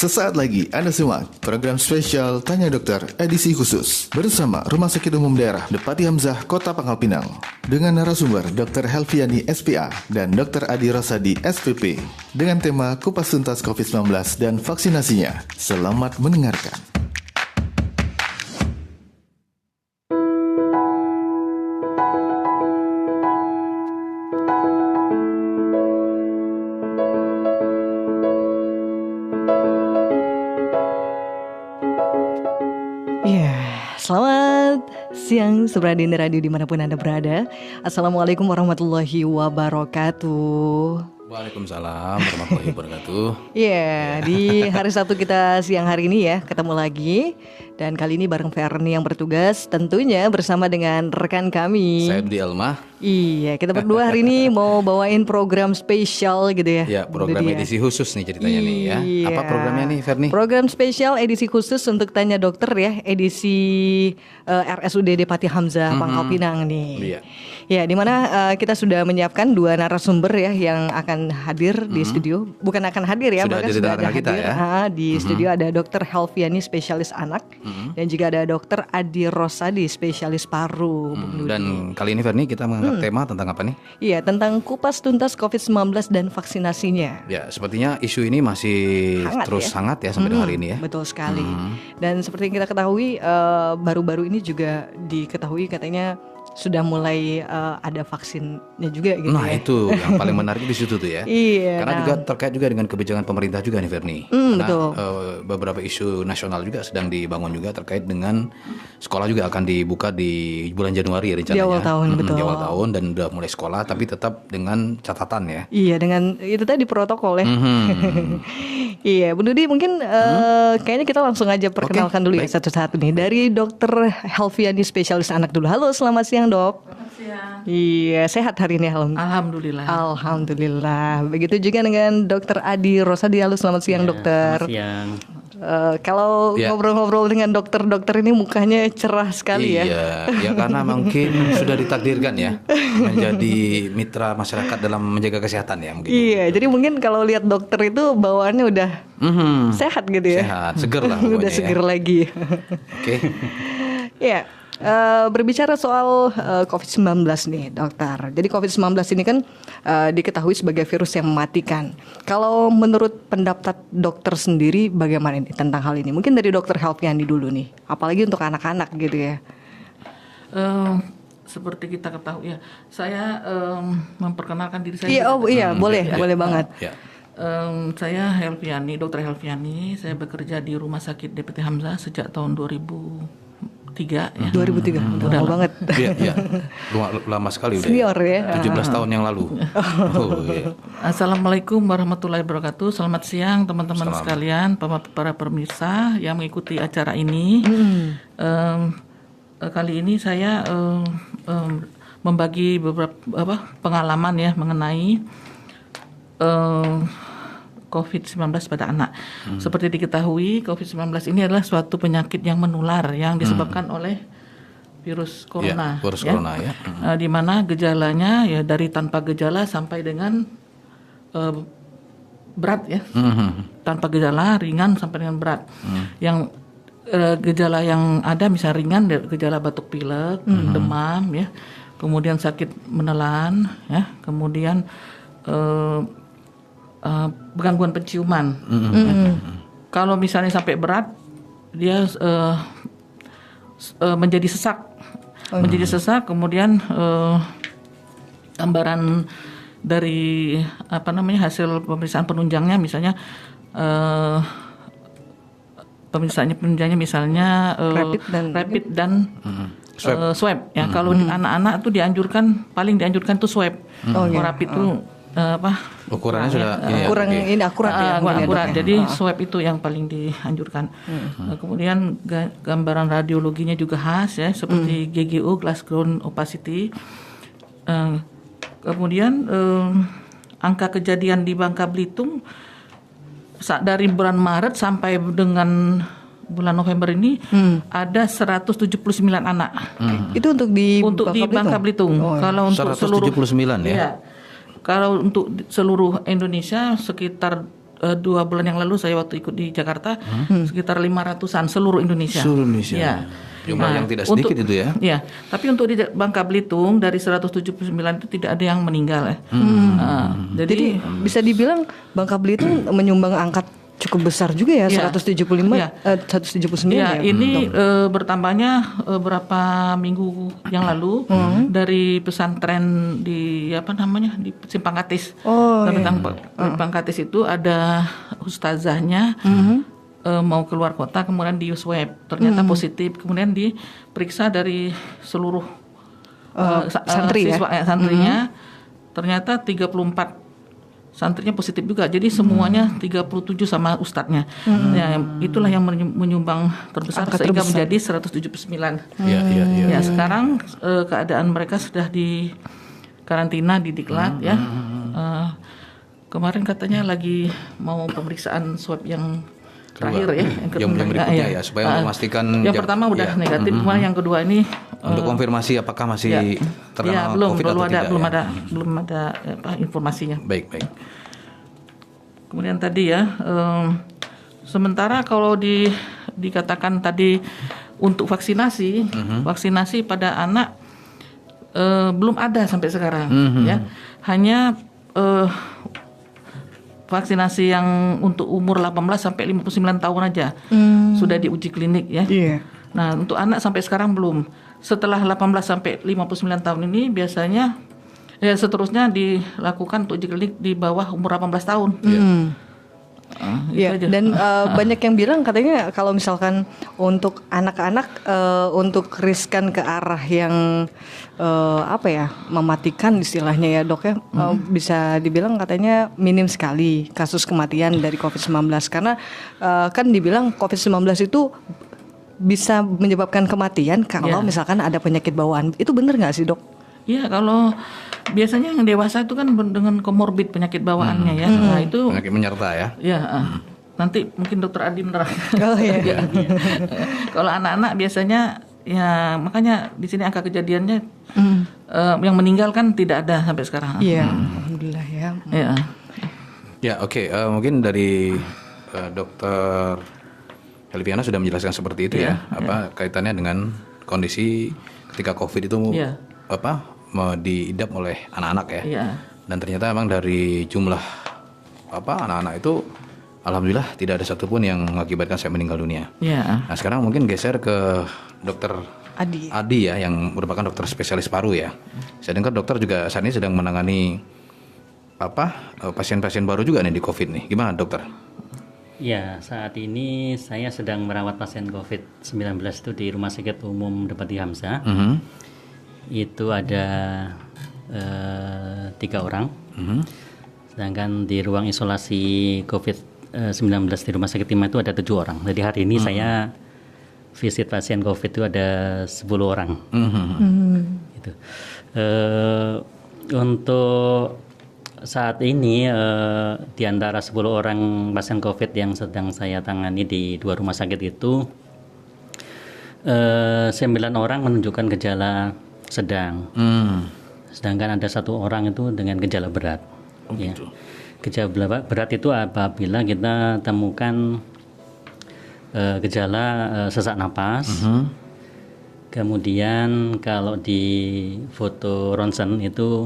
Sesaat lagi Anda simak program spesial Tanya Dokter edisi khusus bersama Rumah Sakit Umum Daerah Depati Hamzah Kota Pangkal Pinang dengan narasumber Dr. Helviani SPA dan Dr. Adi Rosadi SPP dengan tema Kupas Tuntas COVID-19 dan vaksinasinya. Selamat mendengarkan. Selamat siang Sobat Dinda Radio dimanapun Anda berada. Assalamualaikum warahmatullahi wabarakatuh. Waalaikumsalam warahmatullahi wabarakatuh. Di hari Sabtu kita siang hari ini ya ketemu lagi. Dan kali ini bareng Ferni yang bertugas tentunya bersama dengan rekan kami Saya Budi Elmah. Iya, kita berdua hari ini mau bawain program spesial gitu ya. Ya, program edisi khusus nih ceritanya nih ya. Apa programnya nih Ferni? Program spesial edisi khusus untuk Tanya Dokter ya, edisi RSUD Depati Hamzah Pangkal Pinang nih. Iya. Ya, di mana kita sudah menyiapkan dua narasumber ya yang akan hadir di studio. Bukan akan hadir ya, sudah bahkan hadir sudah ada kita hadir. ya. Di studio ada Dr. Helviani spesialis anak dan juga ada Dr. Adi Rosadi spesialis paru. Dan kali ini Ferni kita mengangkat tema tentang apa nih? Iya, tentang kupas tuntas COVID-19 dan vaksinasinya. Ya, sepertinya isu ini masih hangat ya sampai dengan hari ini ya. Betul sekali. Dan seperti yang kita ketahui baru-baru ini juga diketahui katanya sudah mulai ada vaksinnya juga gitu. Nah ya. itu yang paling menarik di situ tuh ya. Iya. Karena juga terkait juga dengan kebijakan pemerintah juga nih Ferni. Karena betul. Beberapa isu nasional juga sedang dibangun juga terkait dengan sekolah juga akan dibuka di bulan Januari ya rencananya. Di awal tahun betul. Di awal tahun dan udah mulai sekolah tapi tetap dengan catatan ya. Iya, dengan itu tadi protokol ya. Iya, Bu Dudi mungkin kayaknya kita langsung aja perkenalkan dulu ya satu-satu nih. Dari Dr. Helviani spesialis anak dulu. Halo, selamat siang Dok. Selamat siang. Iya, sehat hari ini Alhamdulillah. Alhamdulillah. Begitu juga dengan Dr. Adi Rosadi. Halo, selamat siang Dokter. Selamat siang. Kalau ngobrol-ngobrol dengan dokter-dokter ini mukanya cerah sekali ya. Iya, ya karena mungkin sudah ditakdirkan ya menjadi mitra masyarakat dalam menjaga kesehatan ya mungkin. Iya, jadi mungkin kalau lihat dokter itu bawaannya udah sehat gitu ya. Sehat, seger lah udah seger lagi. Oke. Ya. Berbicara soal COVID-19 nih dokter. Jadi COVID-19 ini kan diketahui sebagai virus yang mematikan. Kalau menurut pendapat dokter sendiri bagaimana nih tentang hal ini? Mungkin dari Dr. Helviani dulu nih. Apalagi untuk anak-anak gitu ya. Seperti kita ketahui ya, saya memperkenalkan diri saya. Boleh banget. Ya. Saya Helviani, Dr. Helviani. Saya bekerja di Rumah Sakit Depati Hamzah sejak tahun 2003 ya. 2003, udah lama banget. Iya. Lama sekali udah. Senior ya. 17 tahun yang lalu. Iya. Assalamualaikum warahmatullahi wabarakatuh. Selamat siang teman-teman sekalian, para pemirsa yang mengikuti acara ini. Kali ini saya membagi beberapa pengalaman ya mengenai COVID-19 pada anak. Seperti diketahui, COVID-19 ini adalah suatu penyakit yang menular yang disebabkan oleh virus corona. Corona ya. Di mana gejalanya ya dari tanpa gejala sampai dengan berat ya. Tanpa gejala, ringan sampai dengan berat. Yang gejala yang ada misalnya ringan, gejala batuk pilek, demam ya. Kemudian sakit menelan ya. Kemudian gangguan penciuman. Kalau misalnya sampai berat, dia menjadi sesak, kemudian gambaran dari hasil pemeriksaan penunjangnya, misalnya penunjangnya misalnya rapid dan swab. Ya, kalau anak-anak tuh paling dianjurkan tuh swab. Rapid tuh ukurannya sudah akurat. Jadi swab itu yang paling dianjurkan. Kemudian gambaran radiologinya juga khas ya, seperti GGO, glass ground opacity. Kemudian angka kejadian di Bangka Belitung dari bulan Maret sampai dengan bulan November ini ada 179 anak. Itu untuk di Bangka Belitung. Kalau untuk 179 ya. Kalau untuk seluruh Indonesia sekitar 2 bulan yang lalu saya waktu ikut di Jakarta sekitar 500-an seluruh Indonesia. Seluruh Indonesia. Ya. Jumlah yang tidak sedikit itu ya. Ya, tapi untuk di Bangka Belitung dari 179 itu tidak ada yang meninggal ya. Jadi bisa dibilang Bangka Belitung menyumbang angka cukup besar juga ya, 179 Ya, ya. ini bertambahnya berapa minggu yang lalu dari pesantren di di Simpang Katis. Simpang Katis itu ada ustazahnya mau keluar kota, kemudian di swab ternyata positif, kemudian diperiksa dari seluruh santri santrinya ternyata 34 santrinya positif juga, jadi semuanya 37 sama ustadznya. Ya, itulah yang menyumbang terbesar sehingga menjadi 179. Ya, sekarang keadaan mereka sudah di karantina di Diklat ya. Kemarin katanya lagi mau pemeriksaan swab yang terakhir ya, yang berikutnya ya, supaya memastikan yang pertama udah negatif, kemudian yang kedua ini untuk konfirmasi apakah masih terkena COVID atau tidak. Belum ada informasinya. Baik. Kemudian tadi ya, sementara kalau dikatakan tadi untuk vaksinasi pada anak belum ada sampai sekarang ya, hanya vaksinasi yang untuk umur 18 sampai 59 tahun aja sudah diuji klinik ya. Nah, untuk anak sampai sekarang belum. Setelah 18 sampai 59 tahun ini biasanya seterusnya dilakukan untuk uji klinik di bawah umur 18 tahun. Dan banyak yang bilang katanya kalau misalkan untuk anak-anak untuk riskan ke arah yang mematikan istilahnya ya dok ya, bisa dibilang katanya minim sekali kasus kematian dari COVID-19 karena kan dibilang COVID-19 itu bisa menyebabkan kematian kalau misalkan ada penyakit bawaan. Itu benar nggak sih dok? Iya, kalau biasanya yang dewasa itu kan dengan komorbid penyakit bawaannya ya. Nah, itu penyakit menyerta ya. Ya, nanti mungkin dokter Adi menerangkan. Kalau anak-anak biasanya ya, makanya di sini angka kejadiannya yang meninggal kan tidak ada sampai sekarang. Iya, alhamdulillah ya. Ya, oke. Mungkin dari dokter Helviana sudah menjelaskan seperti itu kaitannya dengan kondisi ketika COVID itu diidap oleh anak-anak ya. Dan ternyata memang dari jumlah anak-anak itu alhamdulillah tidak ada satupun yang mengakibatkan saya meninggal dunia. Nah, sekarang mungkin geser ke dokter Adi ya, yang merupakan dokter spesialis paru ya. Saya dengar dokter juga saat ini sedang menangani pasien-pasien baru juga nih di COVID nih. Gimana dokter? Ya, saat ini saya sedang merawat pasien COVID-19 itu di Rumah Sakit Umum Depati Hamzah. Itu ada 3 orang. Sedangkan di ruang isolasi COVID-19 di Rumah Sakit Timah itu ada 7 orang. Jadi hari ini saya visit pasien COVID itu ada 10 orang. Gitu. Untuk saat ini di antara 10 orang pasien COVID yang sedang saya tangani di 2 rumah sakit itu 9 orang menunjukkan gejala sedang, sedangkan ada 1 orang itu dengan gejala berat. Gejala berat itu apabila kita temukan gejala sesak napas. Kemudian kalau di foto ronsen itu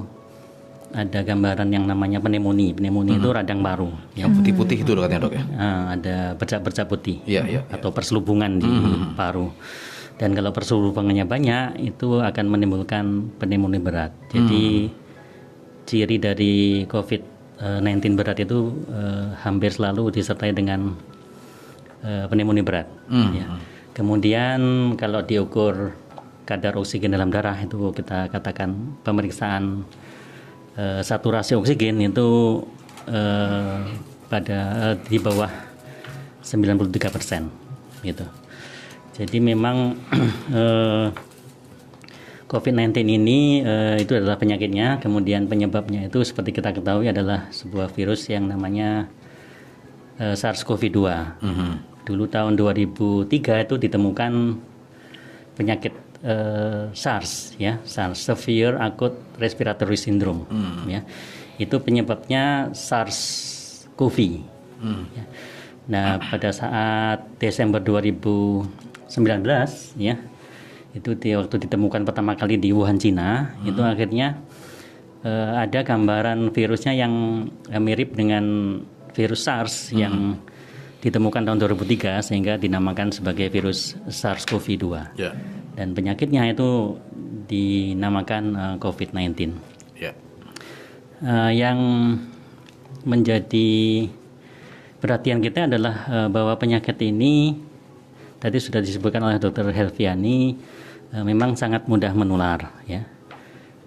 ada gambaran yang namanya pneumonia. Pneumonia itu radang paru. Yang putih-putih itu katanya dok ya? Ada bercak-bercak putih atau perselubungan di paru. Dan kalau perselubungannya banyak itu akan menimbulkan pneumonia berat. Jadi ciri dari COVID-19 berat itu hampir selalu disertai dengan pneumonia berat. Kemudian kalau diukur kadar oksigen dalam darah itu kita katakan pemeriksaan saturasi oksigen itu di bawah 93% gitu. Jadi memang COVID-19 ini itu adalah penyakitnya, kemudian penyebabnya itu seperti kita ketahui adalah sebuah virus yang namanya SARS-CoV-2. Dulu tahun 2003 itu ditemukan penyakit SARS ya, SARS Severe Acute Respiratory Syndrome ya. Itu penyebabnya SARS-CoV Ya. Nah, pada saat Desember 2019 ya, itu waktu ditemukan pertama kali di Wuhan, Cina, itu akhirnya ada gambaran virusnya yang mirip dengan virus SARS yang ditemukan tahun 2003 sehingga dinamakan sebagai virus SARS-CoV-2. Ya. Dan penyakitnya itu dinamakan COVID-19. Ya. Yang menjadi perhatian kita adalah bahwa penyakit ini tadi sudah disebutkan oleh Dr. Helviani memang sangat mudah menular, ya,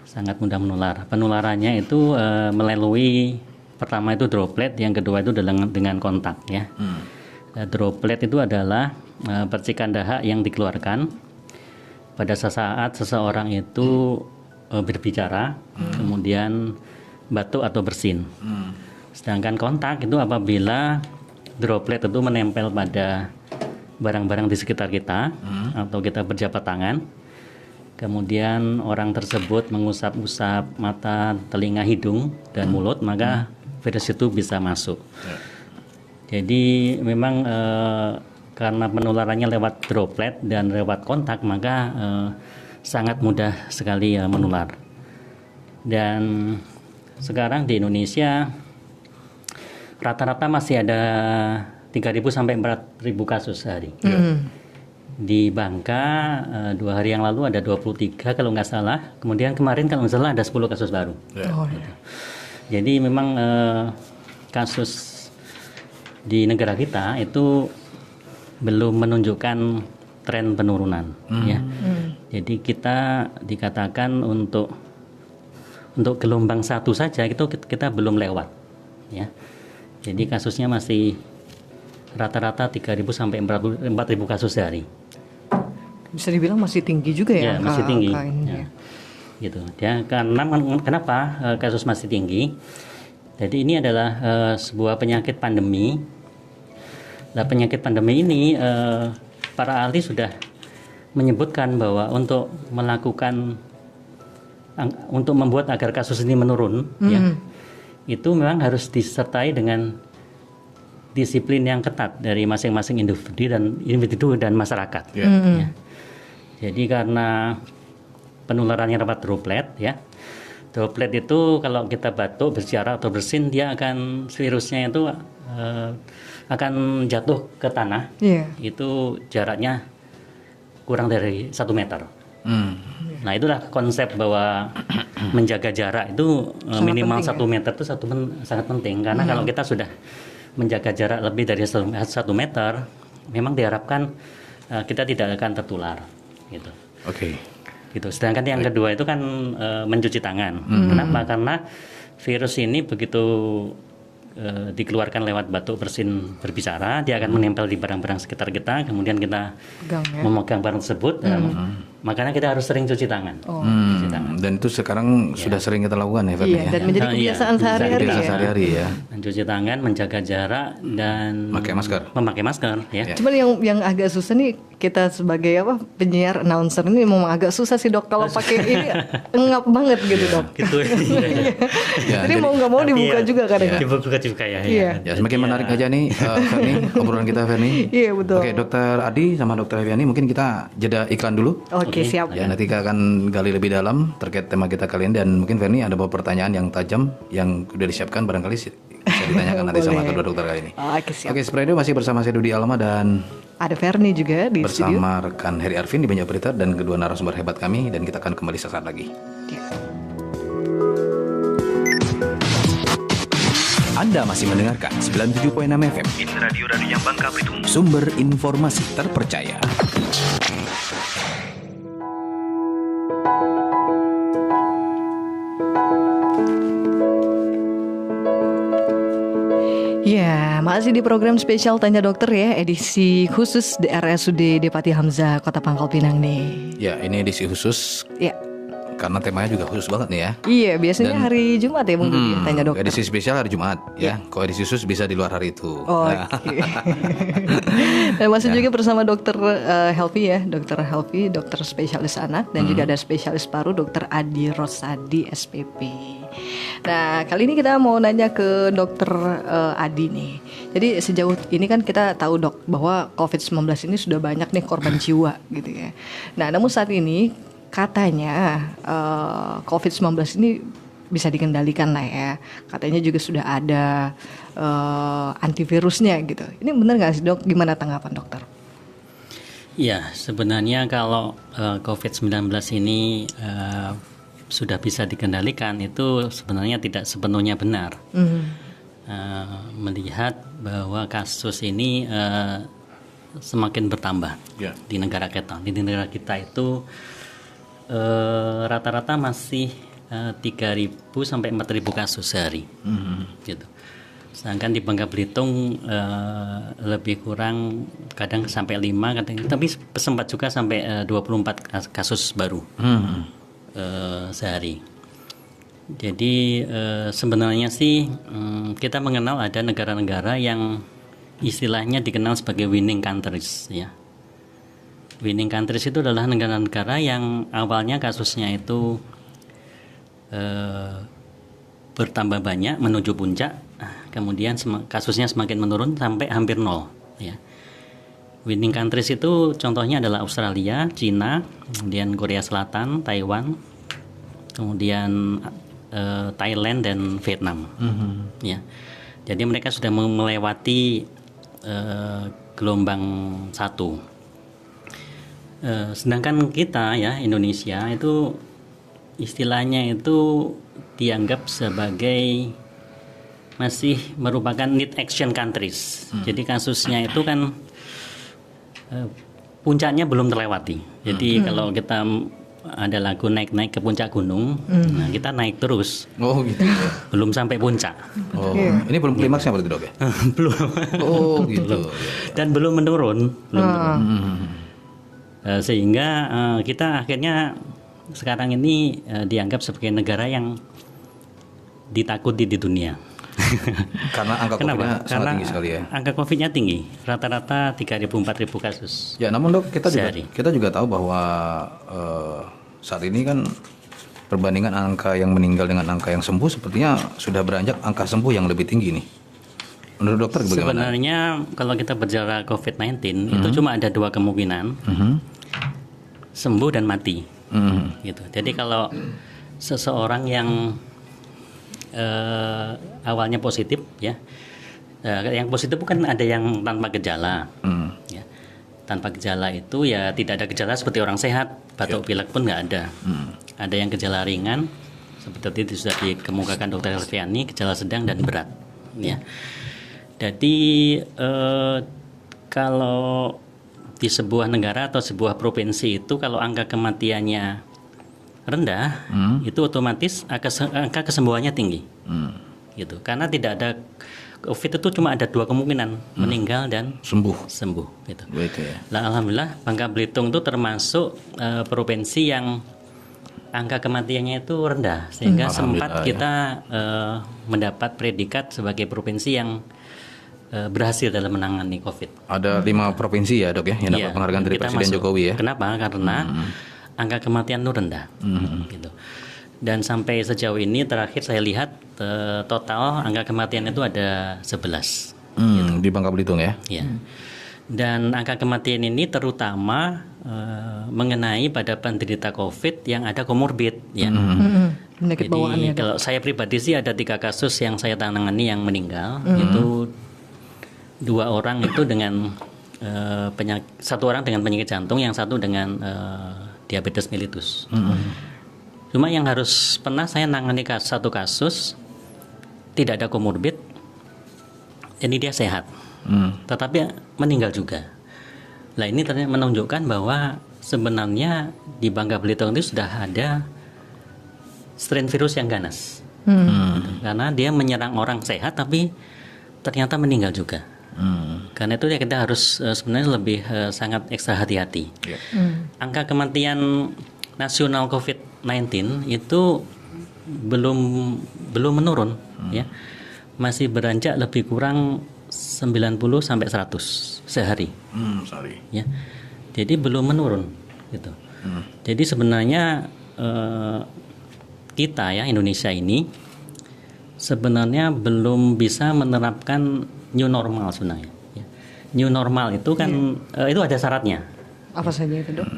sangat mudah menular. Penularannya itu melalui pertama itu droplet, yang kedua itu dengan kontak, ya. Droplet itu adalah percikan dahak yang dikeluarkan pada saat seseorang itu berbicara, kemudian batuk atau bersin. Sedangkan kontak itu apabila droplet itu menempel pada barang-barang di sekitar kita atau kita berjabat tangan, kemudian orang tersebut mengusap-usap mata, telinga, hidung, dan mulut, maka virus itu bisa masuk. Jadi memang karena penularannya lewat droplet dan lewat kontak, maka sangat mudah sekali menular. Dan sekarang di Indonesia rata-rata masih ada 3.000 sampai 4.000 kasus sehari. Di Bangka 2 hari yang lalu ada 23 kalau nggak salah. Kemudian kemarin kalau nggak salah ada 10 kasus baru. Jadi memang kasus di negara kita itu belum menunjukkan tren penurunan. Ya. Jadi kita dikatakan untuk gelombang 1 saja itu kita belum lewat. Ya. Jadi kasusnya masih rata-rata 3.000 sampai 4.000 kasus sehari. Bisa dibilang masih tinggi juga ya? Ya, masih tinggi. Ya. Gitu. Ya, kenapa kasus masih tinggi? Jadi ini adalah sebuah penyakit pandemi. Nah, penyakit pandemi ini para ahli sudah menyebutkan bahwa untuk membuat agar kasus ini menurun, ya, itu memang harus disertai dengan disiplin yang ketat dari masing-masing individu dan masyarakat. Ya. Jadi karena penularannya lewat droplet, ya, droplet itu kalau kita batuk, bersiara atau bersin, dia virusnya itu akan jatuh ke tanah. Itu jaraknya kurang dari 1 meter. Nah, itulah konsep bahwa menjaga jarak itu minimal 1 meter itu sangat penting, karena kalau kita sudah menjaga jarak lebih dari 1 meter, memang diharapkan kita tidak akan tertular, gitu. Gitu. Sedangkan yang kedua itu kan mencuci tangan. Kenapa? Karena virus ini begitu dikeluarkan lewat batuk, bersin, berbicara, dia akan menempel di barang-barang sekitar kita, kemudian kita memegang barang tersebut, makanya kita harus sering cuci tangan. Cuci tangan. Dan itu sekarang sudah sering kita lakukan ya, Ferdi? Dan menjadi kebiasaan sehari-hari ya. Mencuci tangan, menjaga jarak, dan memakai masker. Ya. Cuman yang agak susah nih, kita sebagai penyiar announcer ini memang agak susah sih, Dok, kalau pakai ini ngap banget gitu, Dok. Gitu. Jadi mau nggak mau dibuka juga kadang. Dibuka juga ya. Ya, semakin menarik aja nih Ferni, obrolan kita, Ferni. Iya, betul. Oke, Dokter Adi sama Dokter Helviani, mungkin kita jeda iklan dulu. Oke, siap. Ya, nanti kita akan gali lebih dalam terkait tema kita kali ini, dan mungkin Ferni ada beberapa pertanyaan yang tajam yang sudah disiapkan, barangkali bisa ditanyakan nanti sama kedua dokter kali ini. Oke, siap. Oke, seperti itu masih bersama saya Dudi Alma dan ada Ferni juga di studio. Bersama rekan Heri Arvin di Banyak Berita dan kedua narasumber hebat kami, dan kita akan kembali sesaat lagi. Anda masih mendengarkan 97.6 FM Ini radio yang Bangka Belitung. Sumber informasi terpercaya. Ya, masih di program spesial Tanya Dokter ya, edisi khusus di RSUD Depati Hamzah, Kota Pangkal Pinang nih. Ya, ini edisi khusus. Ya. Karena temanya juga khusus banget nih ya. Iya, biasanya hari Jumat ya Bung Dudi, tanya dokter. Edisi spesial hari Jumat ya. Kalau edisi khusus bisa di luar hari itu. Oke. Dan masih juga bersama dokter Helvi ya, dokter Helvi, dokter spesialis anak, dan juga ada spesialis paru dokter Adi Rosadi SPP. Nah, kali ini kita mau nanya ke dokter Adi nih. Jadi sejauh ini kan kita tahu dok bahwa COVID-19 ini sudah banyak nih korban jiwa gitu ya. Nah, namun saat ini katanya COVID-19 ini bisa dikendalikan lah ya. Katanya juga sudah ada antivirusnya gitu. Ini benar nggak sih dok? Gimana tanggapan dokter? Ya, sebenarnya kalau COVID-19 ini sudah bisa dikendalikan, itu sebenarnya tidak sepenuhnya benar. Melihat bahwa kasus ini semakin bertambah di negara kita. Di negara kita itu rata-rata masih 3.000 sampai 4.000 kasus sehari, gitu. Sedangkan di Bangka Belitung lebih kurang kadang sampai 5, tapi sempat juga sampai 24 kasus baru sehari. Jadi sebenarnya sih kita mengenal ada negara-negara yang istilahnya dikenal sebagai winning countries ya. Winning countries itu adalah negara-negara yang awalnya kasusnya itu bertambah banyak menuju puncak, kemudian kasusnya semakin menurun sampai hampir nol ya. Winning countries itu contohnya adalah Australia, Cina, kemudian Korea Selatan, Taiwan, kemudian Thailand dan Vietnam. Ya. Jadi mereka sudah melewati gelombang 1. Sedangkan kita ya Indonesia itu istilahnya itu dianggap sebagai masih merupakan need action countries. Jadi kasusnya itu kan puncaknya belum terlewati. Jadi kalau kita ada lagu naik-naik ke puncak gunung, nah kita naik terus. Oh gitu. Belum sampai puncak. Oh, ini belum klimaksnya berarti dok ya? Belum. Oh gitu. Dan belum menurun. Sehingga kita akhirnya sekarang ini dianggap sebagai negara yang ditakuti di dunia. Karena angka COVID-nya sangat tinggi sekali ya. Angka COVID-nya tinggi, rata-rata 3.000-4.000 kasus. Ya, namun dok kita juga tahu bahwa saat ini kan perbandingan angka yang meninggal dengan angka yang sembuh sepertinya sudah beranjak angka sembuh yang lebih tinggi nih. Menurut dokter bagaimana? Sebenarnya kalau kita berbicara COVID-19 itu cuma ada 2 kemungkinan, sembuh dan mati. Gitu. Jadi kalau seseorang yang awalnya positif ya, yang positif bukan ada yang tanpa gejala, ya. Tanpa gejala itu ya tidak ada gejala seperti orang sehat, batuk pilek pun nggak ada. Ada yang gejala ringan seperti itu sudah dikemukakan Dr. Helviani, gejala sedang dan berat, ya. Jadi kalau di sebuah negara atau sebuah provinsi itu kalau angka kematiannya rendah, itu otomatis angka kesembuhannya tinggi, gitu. Karena tidak ada COVID itu cuma ada 2 kemungkinan, meninggal dan sembuh, gitu. Ya. Nah, alhamdulillah Bangka Belitung itu termasuk provinsi yang angka kematiannya itu rendah, sehingga sempat kita mendapat predikat sebagai provinsi yang berhasil dalam menangani COVID. Ada 5 provinsi ya dok ya yang dapat penghargaan dari Presiden Jokowi ya. Kenapa? Karena angka kematian itu rendah, gitu. Dan sampai sejauh ini terakhir saya lihat total angka kematian itu ada 11 gitu. Di Bangka Belitung ya. Ya. Dan angka kematian ini terutama mengenai pada penderita COVID yang ada komorbid ya. Penyakit bawaan ya. Kalau saya pribadi sih ada 3 kasus yang saya tangani yang meninggal, itu 2 orang itu dengan satu orang dengan penyakit jantung, yang satu dengan diabetes mellitus. Cuma yang harus pernah saya nangani satu kasus tidak ada komorbid, jadi dia sehat, tetapi meninggal juga. Nah ini ternyata menunjukkan bahwa sebenarnya di Bangka Belitung itu sudah ada strain virus yang ganas, karena dia menyerang orang sehat tapi ternyata meninggal juga. Karena itu ya kita harus sebenarnya lebih sangat ekstra hati-hati. Angka kematian nasional COVID-19 itu belum menurun ya. Masih beranjak lebih kurang 90 sampai 100 sehari. Ya. Jadi belum menurun gitu. Jadi sebenarnya kita ya Indonesia ini sebenarnya belum bisa menerapkan new normal sebenarnya. Ya. New normal itu kan itu ada syaratnya. Apa saja itu, Dok?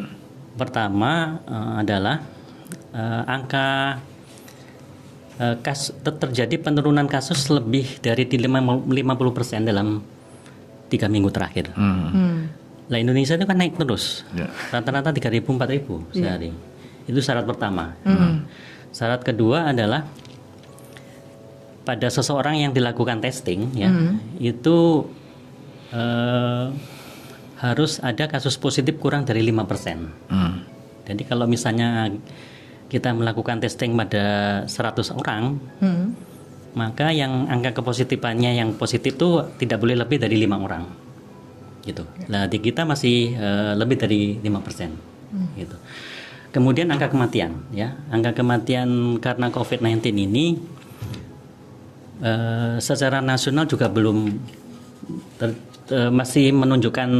Pertama adalah angka terjadi penurunan kasus lebih dari 50% dalam 3 minggu terakhir. Lah Indonesia itu kan naik terus, rata-rata 3.000 4.000 sehari. Itu syarat pertama. Syarat kedua adalah pada seseorang yang dilakukan testing, ya, itu harus ada kasus positif kurang dari 5%. Jadi kalau misalnya kita melakukan testing pada 100 orang, maka yang angka kepositifannya yang positif itu tidak boleh lebih dari 5 orang. Gitu. Nah, di kita masih lebih dari 5%. Gitu. Kemudian angka kematian, ya. Angka kematian karena COVID-19 ini secara nasional juga belum masih menunjukkan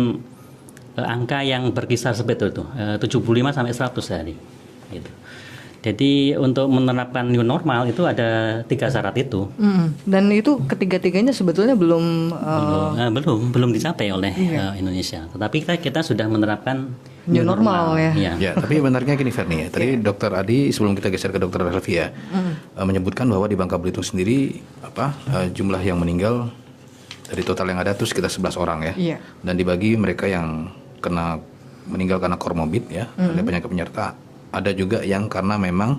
angka yang berkisar seperti itu, 75 sampai 100 sehari. Gitu. Jadi untuk menerapkan new normal itu ada 3 syarat itu. Dan itu ketiga-tiganya sebetulnya belum dicapai oleh Indonesia. Tetapi kita sudah menerapkan new normal ya. Ya, tapi benarnya gini Ferni ya. Tadi Dokter Adi sebelum kita geser ke Dokter Helvia menyebutkan bahwa di Bangka Belitung sendiri jumlah yang meninggal dari total yang ada itu sekitar 11 orang ya. Dan dibagi mereka yang meninggal karena komorbid ya, ada penyakit penyerta. Ada juga yang karena memang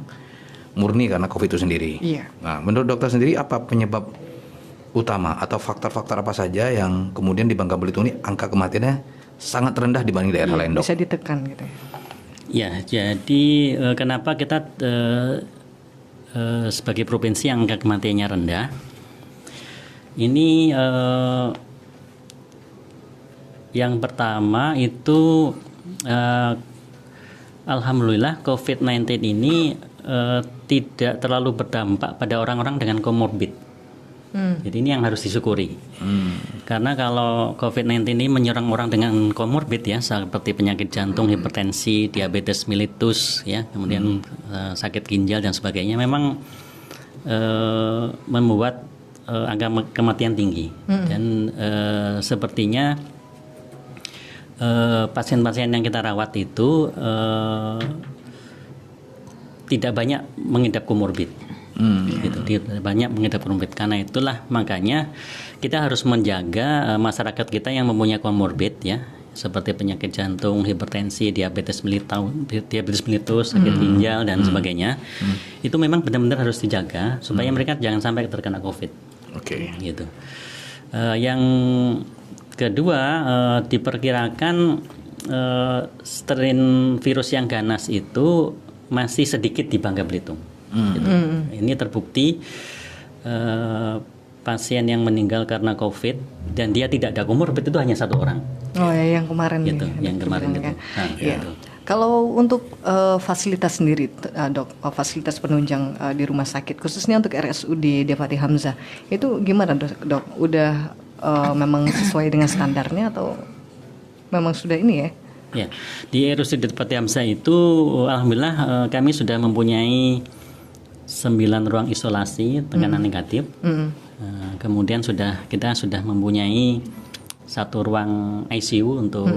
murni karena COVID itu sendiri. Nah, menurut dokter sendiri apa penyebab utama atau faktor-faktor apa saja yang kemudian di Bangka Belitung ini angka kematiannya sangat rendah dibanding daerah lain, Dok? Bisa ditekan gitu ya. Ya, jadi kenapa kita sebagai provinsi yang angka kematiannya rendah? Ini yang pertama itu alhamdulillah COVID-19 ini tidak terlalu berdampak pada orang-orang dengan komorbid. Jadi ini yang harus disyukuri. Karena kalau COVID-19 ini menyerang orang dengan komorbid ya, seperti penyakit jantung, hipertensi, diabetes mellitus ya, kemudian sakit ginjal dan sebagainya, memang membuat angka kematian tinggi. Dan sepertinya pasien-pasien yang kita rawat itu tidak banyak mengidap komorbid, gitu. Tidak banyak mengidap komorbid. Karena itulah makanya kita harus menjaga masyarakat kita yang mempunyai komorbid ya, seperti penyakit jantung, hipertensi, diabetes mellitus, sakit ginjal dan sebagainya. Itu memang benar-benar harus dijaga supaya mereka jangan sampai terkena COVID. Gitu. Yang kedua, diperkirakan strain virus yang ganas itu masih sedikit di Bangka Belitung. Gitu. Ini terbukti pasien yang meninggal karena COVID dan dia tidak ada komorbid itu hanya 1 orang. Oh ya, yang kemarin gitu, yang kemarin itu. Gitu. Kalau untuk fasilitas sendiri, Dok, fasilitas penunjang di rumah sakit, khususnya untuk RSUD Depati Hamzah, itu gimana, Dok? Udah memang sesuai dengan standarnya atau memang sudah ini ya? Ya, di RSUD Depati Hamzah itu alhamdulillah kami sudah mempunyai 9 ruang isolasi tekanan negatif. Kemudian kita sudah mempunyai 1 ruang ICU untuk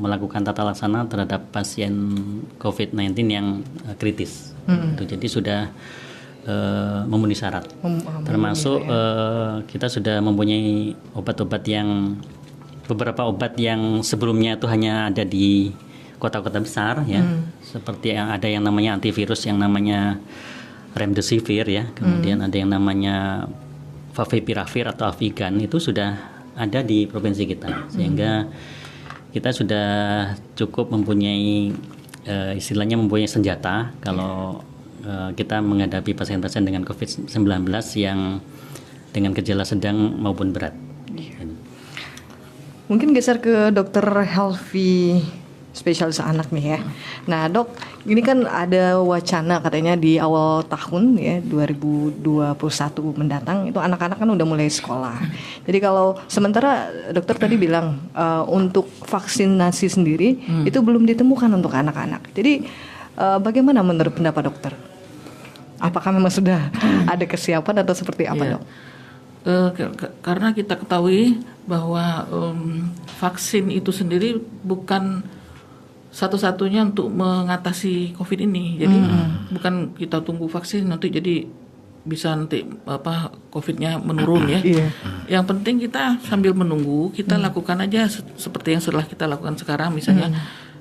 melakukan tata laksana terhadap pasien COVID-19 yang kritis. Jadi sudah memenuhi syarat, termasuk kita sudah mempunyai obat-obat yang beberapa obat yang sebelumnya itu hanya ada di kota-kota besar ya, seperti ada yang namanya antivirus yang namanya Remdesivir ya, kemudian ada yang namanya Favipiravir atau Avigan, itu sudah ada di provinsi kita, sehingga kita sudah cukup mempunyai istilahnya mempunyai senjata kalau kita menghadapi pasien-pasien dengan COVID-19 yang dengan gejala sedang maupun berat. Mungkin geser ke Dokter Helvi, spesialis anak nih ya. Nah, Dok, Ini kan ada wacana katanya di awal tahun ya 2021 mendatang itu anak-anak kan udah mulai sekolah. Jadi kalau sementara dokter tadi bilang untuk vaksinasi sendiri itu belum ditemukan untuk anak-anak. Jadi bagaimana menurut pendapat dokter? Apakah memang sudah ada kesiapan atau seperti apa dok? Karena kita ketahui bahwa vaksin itu sendiri bukan satu-satunya untuk mengatasi COVID ini. Jadi bukan kita tunggu vaksin nanti jadi bisa nanti COVID-nya menurun ya. Yang penting kita sambil menunggu kita lakukan aja seperti yang setelah kita lakukan sekarang, misalnya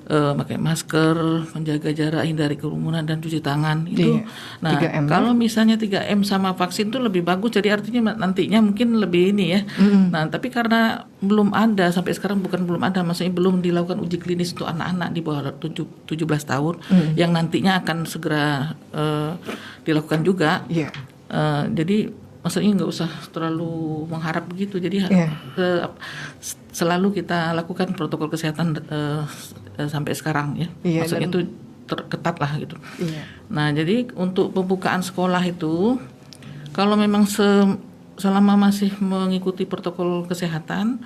pakai masker, menjaga jarak, hindari kerumunan dan cuci tangan itu. Nah, 3M, kalau misalnya 3M sama vaksin itu lebih bagus, jadi artinya nantinya mungkin lebih ini ya. Nah, tapi karena belum ada sampai sekarang, belum ada, maksudnya belum dilakukan uji klinis untuk anak-anak di bawah 17 tahun yang nantinya akan segera dilakukan juga. Jadi maksudnya nggak usah terlalu mengharap begitu. Jadi selalu kita lakukan protokol kesehatan sampai sekarang ya. Maksudnya itu terketat lah gitu. Nah, jadi untuk pembukaan sekolah itu kalau memang selama masih mengikuti protokol kesehatan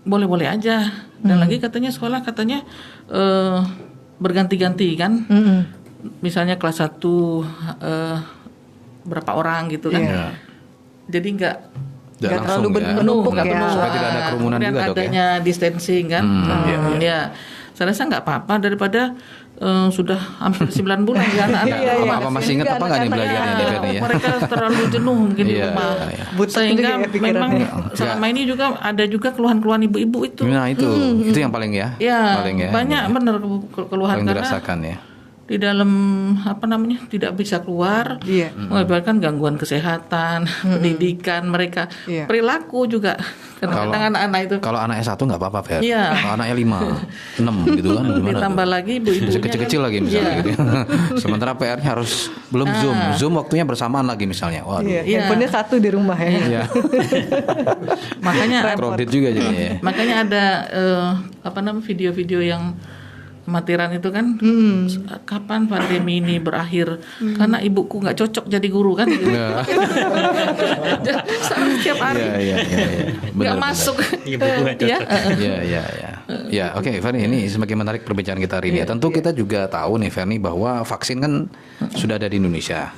boleh-boleh aja. Dan lagi katanya sekolah berganti-ganti kan. Misalnya kelas 1 berapa orang gitu kan. Jadi nggak terlalu menumpuk ya. Supaya tidak ada kerumunan juga dok ya. Adanya distancing kan. Saya rasa nggak apa-apa daripada sudah hampir 9 bulan ya anak-anak. Apa masih ingat apa nggak nih belajarnya di Ferni ya? Mereka terlalu jenuh mungkin di rumah. Sehingga memang selama ini juga ada juga keluhan-keluhan ibu-ibu itu. Nah itu yang paling ya. Banyak benar keluhan paling karena dirasakan ya. Di dalam tidak bisa keluar, mengakibatkan gangguan kesehatan, pendidikan mereka, perilaku juga. Karena anak-anak itu. Kalau anaknya 1 nggak apa-apa Fer. Kalau anaknya 5, 6 gitu kan. Ditambah lagi ibu-ibunya kecil-kecil lagi misalnya gitu. Sementara PR-nya harus belum Zoom waktunya bersamaan lagi misalnya. Waduh. Handphonenya 1 di rumah ya. Makanya crowded juga jadinya. Makanya ada video-video yang amatiran itu kan, kapan pandemi ini berakhir? Karena ibuku nggak cocok jadi guru kan? Gitu. Setiap hari nggak masuk. Ya, oke, Ferni, ini semakin menarik perbincangan kita hari ini. Tentu kita juga tahu nih, Ferni, bahwa vaksin kan sudah ada di Indonesia,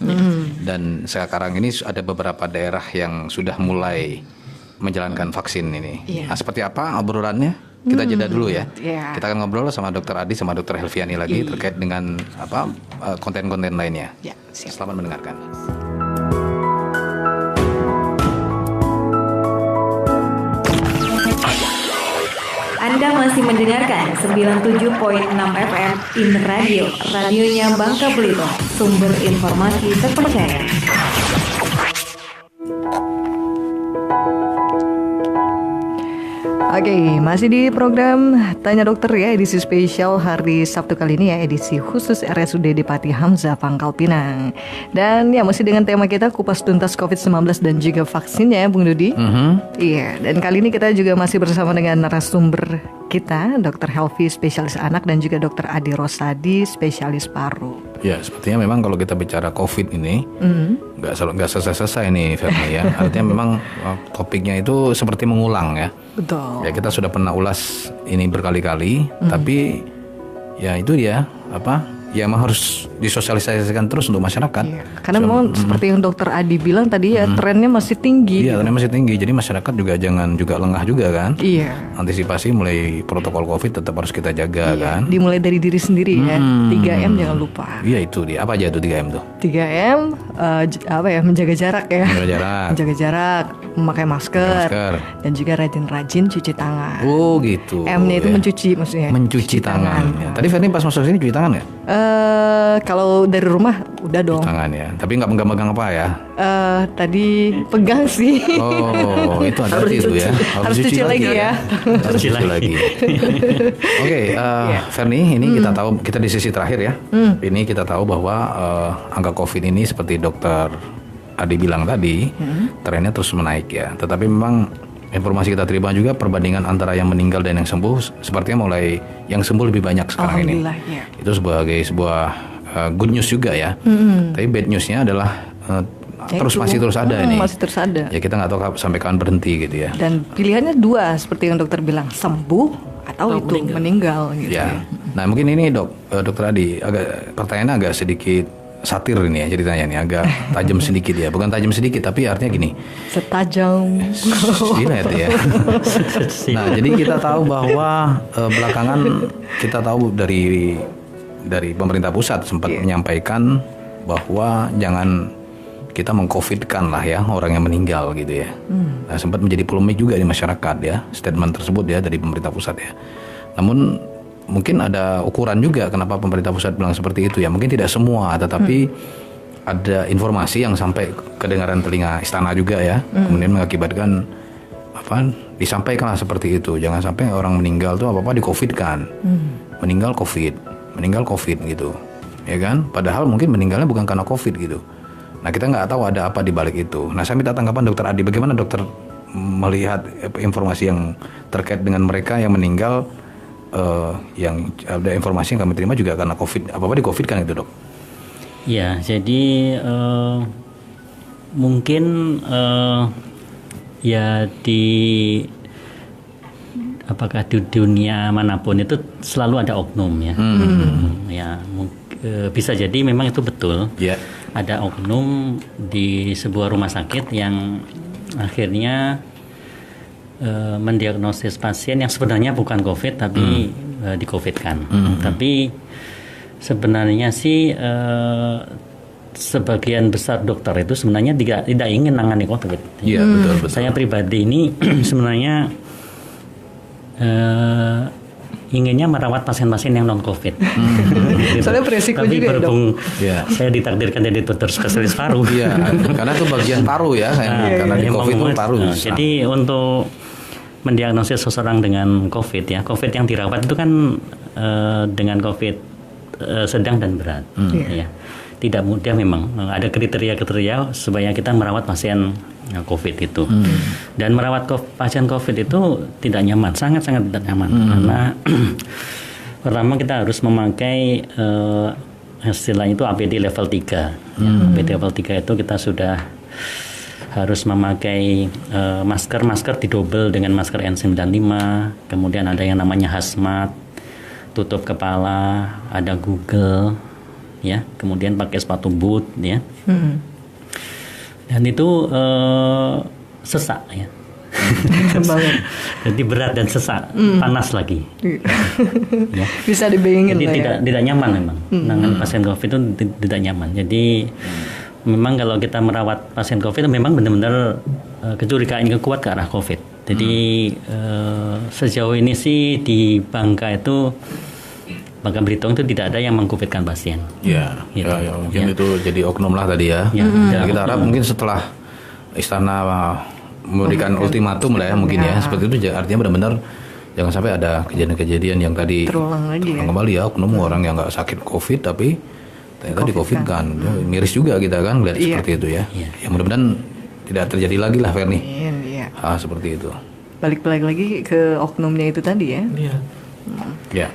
dan sekarang ini ada beberapa daerah yang sudah mulai menjalankan vaksin ini. Nah, seperti apa obrolannya? Kita jeda dulu ya. Kita akan ngobrol sama Dr. Adi sama Dr. Helviani lagi terkait dengan konten-konten lainnya. Selamat mendengarkan. Anda masih mendengarkan 97.6 FM In Radio, radionya Bangka Belitung, sumber informasi terpercaya. Oke, masih di program Tanya Dokter ya, edisi spesial hari Sabtu kali ini ya, edisi khusus RSUD Depati Hamzah Pangkal Pinang. Dan ya masih dengan tema kita kupas tuntas COVID-19 dan juga vaksinnya ya Bung Dudi. Iya, dan kali ini kita juga masih bersama dengan narasumber kita, Dr. Helvi, spesialis anak, dan juga Dr. Adi Rosadi, spesialis paru. Ya, sepertinya memang kalau kita bicara COVID ini nggak selesai-selesai nih Ferni ya. Artinya memang topiknya itu seperti mengulang ya. Betul. Ya kita sudah pernah ulas ini berkali-kali, tapi ya itu dia ya memang harus disosialisasikan terus untuk masyarakat. Karena memang seperti yang Dokter Adi bilang tadi ya, trennya masih tinggi. Iya, trennya masih tinggi. Jadi masyarakat juga jangan lengah juga kan. Iya. Antisipasi mulai protokol COVID tetap harus kita jaga kan. Dimulai dari diri sendiri ya. 3M jangan lupa. Iya itu dia. Apa aja tuh 3M tuh? 3M menjaga jarak ya. Menjaga jarak, memakai masker. Dan juga rajin-rajin cuci tangan. Oh gitu. M-nya itu mencuci maksudnya. Mencuci tangan. Ya. Tadi Ferni pas masuk sini cuci tangan nggak? Kalau dari rumah udah dong. Tangan ya. Tapi nggak megang apa ya? Tadi pegang sih. Oh, itu hati-hati itu ya. Harus cuci lagi ya. Harus cuci lagi. Oke, Ferni, ini kita tahu, kita di sisi terakhir ya. Ini kita tahu bahwa angka COVID ini seperti Dokter Adi bilang tadi, trennya terus menaik ya. Tetapi memang informasi kita terima juga perbandingan antara yang meninggal dan yang sembuh sepertinya mulai yang sembuh lebih banyak sekarang ini. Ya. Itu sebagai sebuah good news juga ya. Tapi bad newsnya adalah masih terus ada ini. Masih terus ada. Ya kita nggak tahu sampai kapan berhenti gitu ya. Dan pilihannya dua seperti yang dokter bilang, sembuh atau itu meninggal gitu. Ya. Nah mungkin ini dokter Adi pertanyaannya agak sedikit satir ini ya ceritanya nih, agak tajam sedikit ya. Bukan tajam sedikit tapi artinya gini. Setajam. Silet ya. Nah jadi kita tahu bahwa belakangan kita tahu dari pemerintah pusat sempat menyampaikan bahwa jangan kita mengcovidkan lah ya orang yang meninggal gitu ya. Nah, sempat menjadi polemik juga di masyarakat ya statement tersebut ya dari pemerintah pusat ya. Namun mungkin ada ukuran juga kenapa pemerintah pusat bilang seperti itu ya. Mungkin tidak semua, tetapi ada informasi yang sampai kedengaran telinga istana juga ya. Kemudian mengakibatkan disampaikanlah seperti itu. Jangan sampai orang meninggal tuh apa-apa di-covidkan. Meninggal covid gitu. Ya kan? Padahal mungkin meninggalnya bukan karena covid gitu. Nah kita nggak tahu ada apa di balik itu. Nah saya minta tanggapan Dokter Adi, bagaimana dokter melihat informasi yang terkait dengan mereka yang meninggal, yang ada informasi yang kami terima juga karena covid, apa-apa di covid kan itu dok? Ya jadi mungkin ya apakah di dunia manapun itu selalu ada oknum ya. Ya bisa jadi memang itu betul. Yeah. Ada oknum di sebuah rumah sakit yang akhirnya mendiagnosis pasien yang sebenarnya bukan COVID tapi di-COVID-kan. Tapi sebenarnya sih sebagian besar dokter itu sebenarnya tidak ingin nangani COVID. Iya, betul. Saya pribadi ini sebenarnya inginnya merawat pasien-pasien yang non-COVID. Soalnya beresiko tapi juga berhubung ya. Saya ditakdirkan jadi dokter spesialis paru. Iya, karena itu bagian paru ya, karena di COVID itu paru. Jadi untuk mendiagnosis seseorang dengan COVID ya, COVID yang dirawat itu kan dengan COVID sedang dan berat. Ya. Tidak mudah memang, ada kriteria-kriteria supaya kita merawat pasien COVID itu. Dan merawat pasien COVID itu tidak nyaman, sangat-sangat tidak nyaman. Karena pertama kita harus memakai istilahnya itu APD level 3. APD level 3 itu kita sudah harus memakai masker didobel dengan masker N95, kemudian ada yang namanya hazmat, tutup kepala, ada Google, ya, kemudian pakai sepatu boot, ya, dan itu sesak, ya, jadi berat dan sesak, panas lagi, ya. Bisa dibayangin. Jadi tidak nyaman memang, menangani pasien COVID itu tidak nyaman. Jadi memang kalau kita merawat pasien COVID itu memang benar-benar kecurigaan yang kuat ke arah COVID. Jadi sejauh ini sih di Bangka Belitung itu tidak ada yang meng-COVID-kan pasien. Ya, gitu. ya, mungkin itu jadi oknum lah tadi ya. Dan kita harap mungkin setelah istana memberikan ultimatum lah ya mungkin ya seperti itu, artinya benar-benar jangan sampai ada kejadian-kejadian yang tadi terulang lagi ya. Kembali ya, oknum orang yang nggak sakit COVID tapi ternyata di COVID kan. Miris juga kita kan lihat seperti itu ya. Ya mudah-mudahan tidak terjadi lagi lah Ferni. Seperti itu. Balik lagi ke oknumnya itu tadi ya. Ya.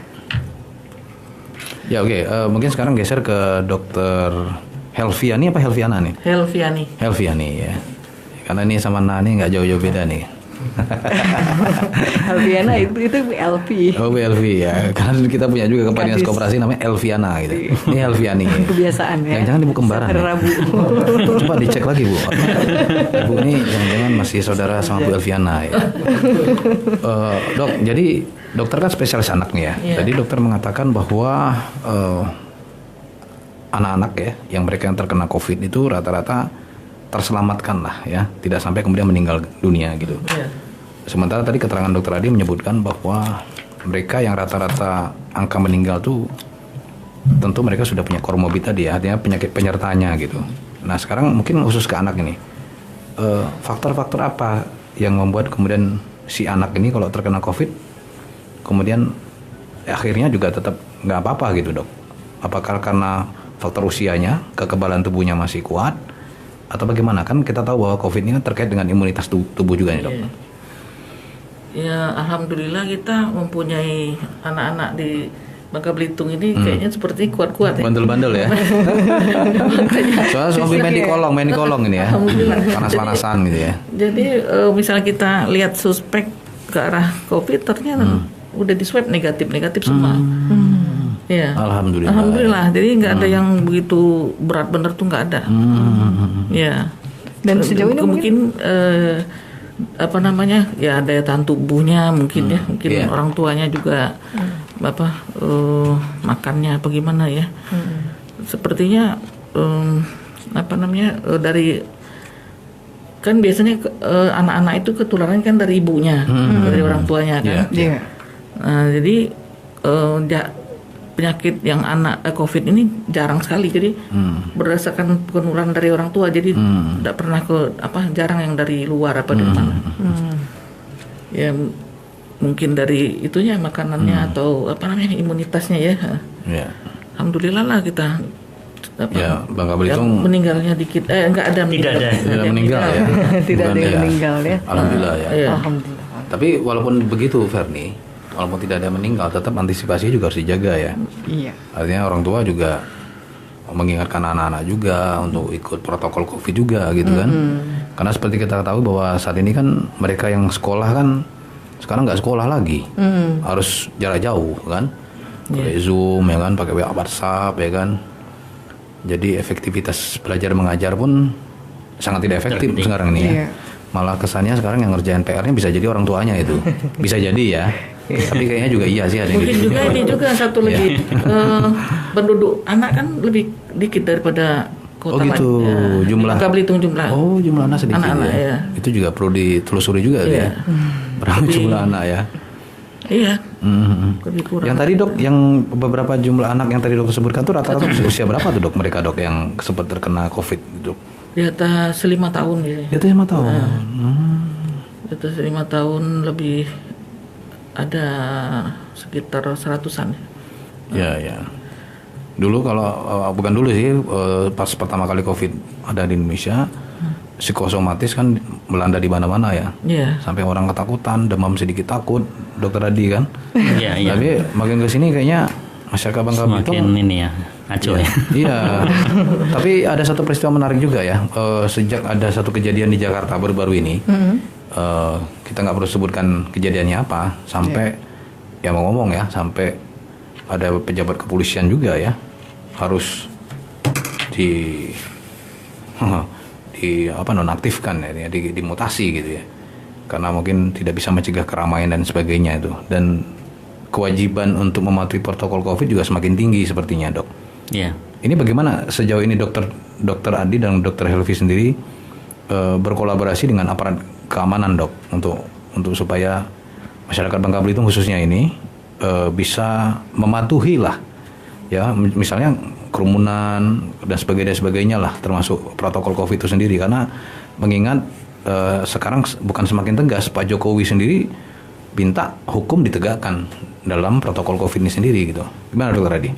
Ya oke. Mungkin sekarang geser ke Dokter Helviani apa Helviana nih? Helviani ya. Karena ini sama Nani nggak jauh-jauh beda nih. Helviana itu LV. Oh LV ya. Karena kita punya juga kompani koperasi namanya Helviana gitu. Ini Helviani. Kebiasaan ya. Jangan ibu kembaran. Ya? Coba dicek lagi Bu. Ibu ini jangan-jangan masih saudara sama Bu Helviana ya. Dok, jadi dokter kan spesialis anak nih ya. Tadi dokter mengatakan bahwa anak-anak ya, yang mereka yang terkena COVID itu rata-rata terselamatkan lah ya, tidak sampai kemudian meninggal dunia gitu. Sementara tadi keterangan dokter Adi menyebutkan bahwa mereka yang rata-rata angka meninggal tuh tentu mereka sudah punya komorbid tadi ya, artinya penyakit penyertanya gitu. Nah sekarang mungkin khusus ke anak ini, faktor-faktor apa yang membuat kemudian si anak ini kalau terkena COVID kemudian akhirnya juga tetap nggak apa-apa gitu dok? Apakah karena faktor usianya, kekebalan tubuhnya masih kuat, atau bagaimana? Kan kita tahu bahwa COVID ini terkait dengan imunitas tubuh juga nih dok. Ya, alhamdulillah kita mempunyai anak-anak di Bangka Belitung ini kayaknya seperti kuat-kuat ya. Bandel-bandel ya. Soalnya sampai main di kolong ini ya. Panas-panasan gitu ya. Jadi misalnya kita lihat suspek ke arah COVID, ternyata udah di swab negatif semua. Ya. Alhamdulillah. Jadi nggak ada yang begitu berat bener tuh, nggak ada. Ya. Dan sejauh ini mungkin ya daya tahan tubuhnya mungkin orang tuanya juga makannya apa gimana ya. Sepertinya dari kan biasanya anak-anak itu ketularan kan dari ibunya, dari orang tuanya kan. Nah, jadi penyakit yang COVID ini jarang sekali, jadi berdasarkan penularan dari orang tua, jadi tidak pernah jarang yang dari luar dari mana. Ya mungkin dari itunya makanannya atau imunitasnya ya. Alhamdulillah lah kita. Bangka Belitung meninggalnya dikit, enggak ada meninggal ya. Tidak ada yang meninggal ya. Alhamdulillah ya. Alhamdulillah. Tapi walaupun begitu Ferni, walaupun tidak ada meninggal, tetap antisipasinya juga harus dijaga ya. Iya. Artinya orang tua juga mengingatkan anak-anak juga untuk ikut protokol COVID juga gitu kan. Karena seperti kita ketahui bahwa saat ini kan mereka yang sekolah kan sekarang nggak sekolah lagi, harus jarak jauh kan, pakai Zoom ya kan, pakai WhatsApp ya kan. Jadi efektivitas belajar mengajar pun sangat tidak efektif sekarang ini ya. Malah kesannya sekarang yang ngerjain PR-nya bisa jadi orang tuanya itu, bisa jadi ya. Tapi kayaknya juga iya sih ada. Mungkin juga ini juga satu lagi penduduk anak kan lebih dikit daripada kota lain. Gitu. Jumlah. Bangka Belitung jumlah. Oh, jumlah anak sedikit anak-anak, ya. Itu juga perlu ditelusuri juga ya. Berapa jumlah anak ya? Iya. Lebih kurang. Yang tadi dok, yang beberapa jumlah anak yang tadi dok sebutkan tuh rata-rata usia berapa tuh dok mereka dok yang sempat terkena COVID dok? Di atas 5 tahun gitu. Di atas 5 tahun. Di atas 5 tahun lebih ada sekitar 100-an. Ya. Dulu kalau bukan dulu sih, pas pertama kali COVID ada di Indonesia, psikosomatis kan melanda di mana-mana ya. Sampai orang ketakutan, demam sedikit takut, dokter Adi kan. Iya. Tapi makin ke sini kayaknya masyarakat Bangka Belitung semakin ini ya, acuh ya. Iya. Tapi ada satu peristiwa menarik juga ya. Sejak ada satu kejadian di Jakarta baru-baru ini, kita nggak perlu sebutkan kejadiannya apa, sampai ya mau ngomong ya, sampai ada pejabat kepolisian juga ya harus nonaktifkan ya, dimutasi gitu ya, karena mungkin tidak bisa mencegah keramaian dan sebagainya itu, dan kewajiban untuk mematuhi protokol COVID juga semakin tinggi sepertinya dok. Iya. Ini bagaimana sejauh ini dokter Adi dan dokter Helvi sendiri berkolaborasi dengan aparat keamanan dok untuk supaya masyarakat Bangka Belitung khususnya ini bisa mematuhi lah ya, misalnya kerumunan dan sebagainya lah, termasuk protokol COVID itu sendiri, karena mengingat sekarang bukan semakin tegas, Pak Jokowi sendiri minta hukum ditegakkan dalam protokol COVID ini sendiri gitu. Gimana dokter Adi?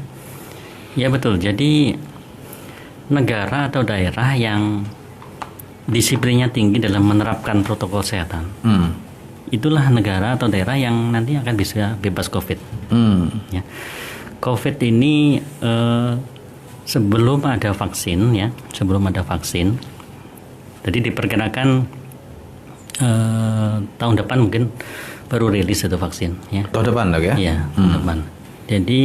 Ya betul, jadi negara atau daerah yang disiplinnya tinggi dalam menerapkan protokol kesehatan, itulah negara atau daerah yang nanti akan bisa bebas COVID. Ya. COVID ini sebelum ada vaksin, jadi diperkirakan tahun depan mungkin baru rilis itu vaksin. Ya. Tahun depan dok ya? Iya, tahun depan. Jadi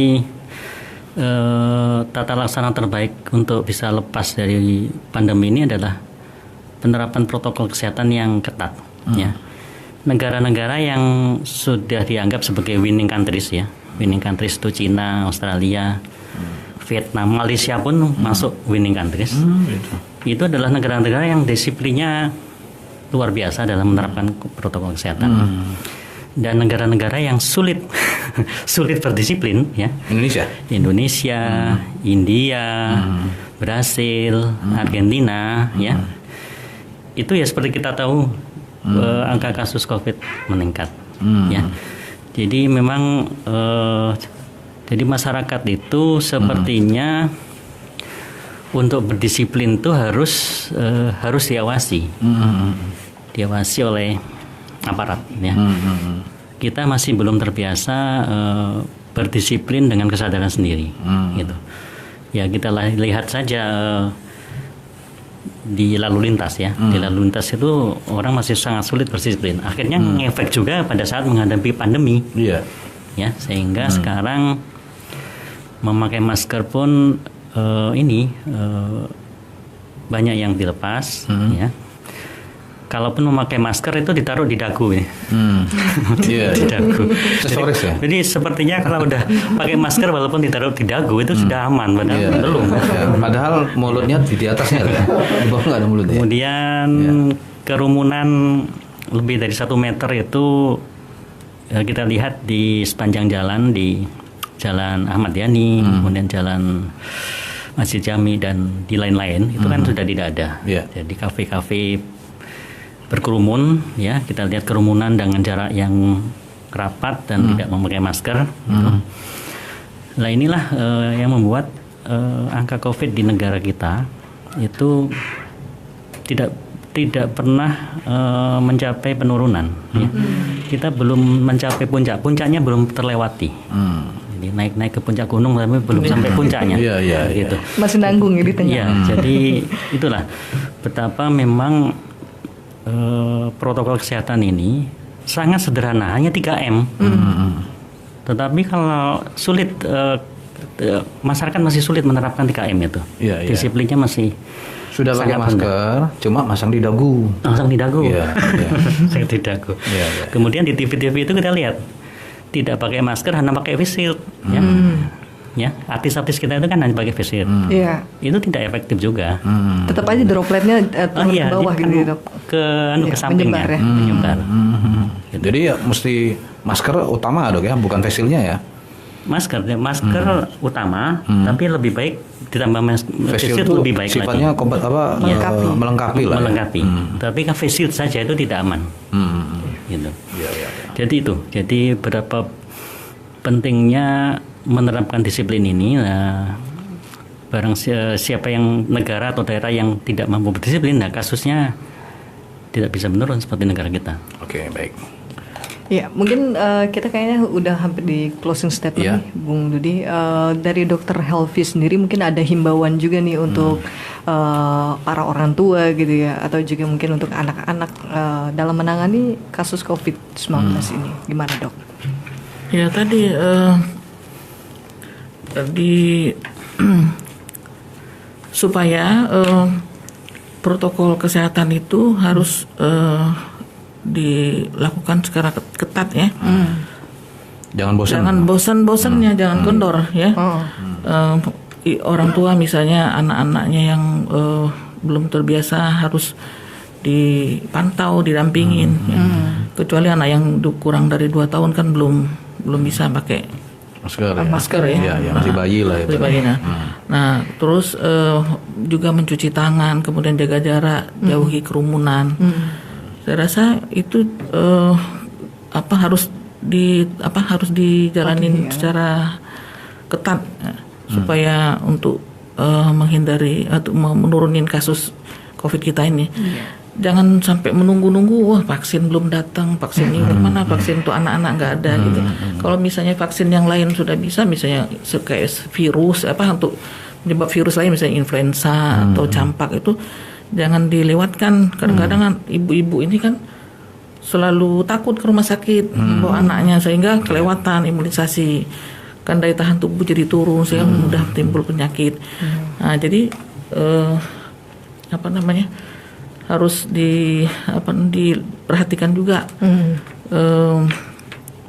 tata laksana terbaik untuk bisa lepas dari pandemi ini adalah penerapan protokol kesehatan yang ketat. Ya. Negara-negara yang sudah dianggap sebagai winning countries ya, winning countries itu Cina, Australia, Vietnam, Malaysia pun masuk winning countries. Itu adalah negara-negara yang disiplinnya luar biasa dalam menerapkan protokol kesehatan. Dan negara-negara yang sulit berdisiplin ya, Indonesia, India, Brasil, Argentina ya, itu ya seperti kita tahu angka kasus COVID meningkat ya. Jadi memang jadi masyarakat itu sepertinya untuk berdisiplin itu harus diawasi oleh aparat ya. Kita masih belum terbiasa berdisiplin dengan kesadaran sendiri gitu. Ya kita lihat saja di lalu lintas ya. Di lalu lintas itu orang masih sangat sulit berdisiplin. Akhirnya ngefek juga pada saat menghadapi pandemi. Iya. Ya, sehingga sekarang memakai masker pun banyak yang dilepas ya. Kalaupun memakai masker itu ditaruh di dagu ya. Di dagu. Jadi sepertinya kalau udah pakai masker walaupun ditaruh di dagu itu sudah aman, padahal belum. Padahal mulutnya di atasnya kan. Di bawah nggak ada mulutnya. Kemudian kerumunan lebih dari 1 meter itu kita lihat di sepanjang jalan, di Jalan Ahmad Yani, kemudian Jalan Masjid Jami dan di lain-lain itu kan sudah tidak ada. Jadi kafe-kafe berkerumun ya, kita lihat kerumunan dengan jarak yang rapat dan tidak memakai masker gitu. Nah inilah yang membuat angka COVID di negara kita itu tidak pernah mencapai penurunan ya. Kita belum mencapai puncaknya belum terlewati. Jadi naik ke puncak gunung tapi belum sampai puncaknya. Gitu. Masih nanggung ya di tengah. Iya, jadi itulah betapa memang protokol kesehatan ini sangat sederhana, hanya 3M. Tetapi kalau sulit, masyarakat masih sulit menerapkan 3M itu. Disiplinnya masih sudah pakai masker, cuma masang di dagu. Masang di dagu. Saya di dagu. Kemudian di TV-TV itu kita lihat tidak pakai masker, hanya pakai face shield. Ya, artis-artis kita itu kan hanya pakai face shield. Itu tidak efektif juga. Tetap aja dropletnya turun ke bawah gitu, Dok. Ke samping menyebar, ya. menyebar. Jadi ya mesti masker utama, Dok ya, bukan face shieldnya ya. Masker utama, tapi lebih baik ditambah face shield lebih baik sifatnya lagi. Melengkapi lah. Melengkapi. Tapi kan face shield saja itu tidak aman. Gitu. Jadi berapa pentingnya menerapkan disiplin ini. Barang siapa yang negara atau daerah yang tidak mampu berdisiplin, kasusnya tidak bisa menurun seperti negara kita. Oke, baik. Ya, mungkin kita kayaknya udah hampir di closing statement nih, Bung Dudi. Dari Dr. Helvi sendiri mungkin ada himbauan juga nih untuk para orang tua gitu ya, atau juga mungkin untuk anak-anak dalam menangani kasus COVID-19 ini. Gimana, Dok? Ya tadi supaya protokol kesehatan itu harus dilakukan secara ketat ya. Jangan bosan-bosannya, jangan kendor ya. Orang tua misalnya anak-anaknya yang belum terbiasa harus dipantau, didampingin. Ya. Kecuali anak yang kurang dari 2 tahun kan belum bisa pakai masker ya. Masih bayi lah itu. Nah, terus juga mencuci tangan, kemudian jaga jarak, jauhi kerumunan. Saya rasa itu harus dijalanin secara ketat supaya untuk menghindari atau menurunin kasus COVID kita ini. Jangan sampai menunggu-nunggu, wah vaksin belum datang, vaksin ini mana, vaksin untuk anak-anak nggak ada gitu. Kalau misalnya vaksin yang lain sudah bisa, misalnya kayak virus untuk penyebab virus lain, misalnya influenza atau campak, itu jangan dilewatkan. Kadang-kadang ibu-ibu ini kan selalu takut ke rumah sakit bawa anaknya, sehingga kelewatan imunisasi, kan daya tahan tubuh jadi turun, sehingga mudah timbul penyakit. Nah, jadi harus diperhatikan juga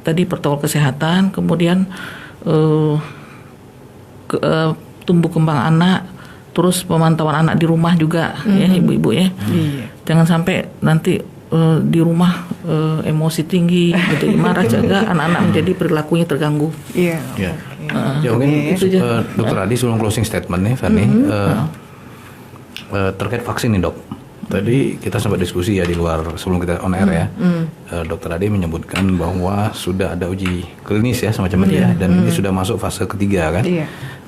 tadi protokol kesehatan, kemudian tumbuh kembang anak, terus pemantauan anak di rumah juga ya ibu-ibu ya. Jangan sampai nanti di rumah emosi tinggi gitu, marah, jaga anak-anak menjadi perilakunya terganggu. Mungkin Dokter Adi sebelum closing statement nih Fanny, terkait vaksin nih, Dok. Tadi kita sempat diskusi ya di luar sebelum kita on air ya. Dokter Adi menyebutkan bahwa sudah ada uji klinis ya semacam itu ya, dan ini sudah masuk fase ketiga kan.